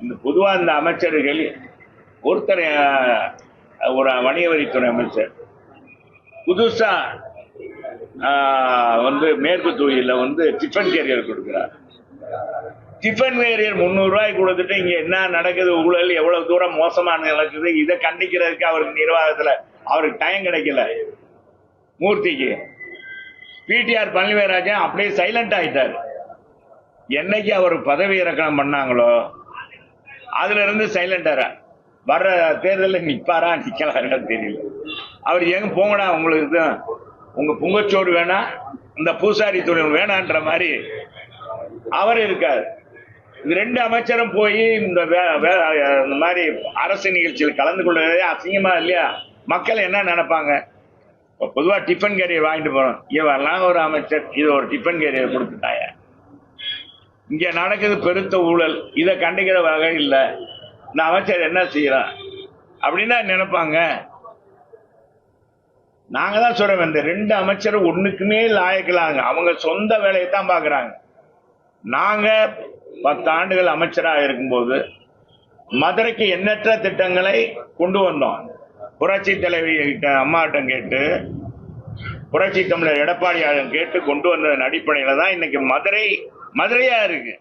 இந்த பொதுவா இந்த அமைச்சர்கள் ஒருத்தர் ஒரு வணிக வரித்துறை அமைச்சர் புதுசா மேற்கு தொகுதியில் டிஃபன் கேரியர் கொடுக்கிறார். டிஃபன் கேரியர் 300 ரூபாய் கொடுத்துட்டு இங்க என்ன நடக்குது, ஊழல் எவ்வளவு தூரம் மோசமான நடக்குது, இதை கண்டிக்கிறதுக்கு அவருக்கு நிர்வாகத்துல அவருக்கு டைம் கிடைக்கல. மூர்த்திக்கு பிடிஆர் பழனிவேராஜன் அப்படியே சைலண்ட் ஆயிட்டார். என்னைக்கு அவர் பதவி இறக்கம் பண்ணாங்களோ அதுல இருந்து சைலண்டரா வர்ற தேர்தலில் நிப்பாரா நிக்கலான்னு தெரியல. அவர் எங்க போங்கடா, உங்களுக்கு உங்க பொங்கச்சோறு வேணா, இந்த பூசாரி தொழில் வேணான்ற மாதிரி அவர் இருக்காரு. இது 2 அமைச்சரும் போய் இந்த மாதிரி அரசு நிகழ்ச்சியில் கலந்து கொள்வதே அசிங்கமா இல்லையா? மக்கள் என்ன நினைப்பாங்க? பொதுவா டிஃபன் கேரியர் வாங்கிட்டு போறோம், இவெல்லாம் ஒரு அமைச்சர் இது ஒரு டிஃபன் கேரியர் கொடுத்துட்டாங்க. இங்க நடக்குது பெருத்த ஊழல், இதை கண்டிக்கிற வகை இல்லை, இந்த அமைச்சர் என்ன செய்யறான் அப்படின்னா நினைப்பாங்க. நாங்க தான் சொல்றோம், இந்த 2 அமைச்சரும் ஒண்ணுக்குமே லாயக்கலாங்க, அவங்க சொந்த வேலையை தான் பாக்குறாங்க. நாங்க 10 ஆண்டுகள் அமைச்சராக இருக்கும்போது மதுரைக்கு எண்ணற்ற திட்டங்களை கொண்டு வந்தோம். புரட்சி தலைவி அம்மாவிடம் கேட்டு, புரட்சி தமிழர் எடப்பாடியாரிடம் கேட்டு கொண்டு வந்ததன் அடிப்படையில தான் இன்னைக்கு மதுரையா இருக்கு.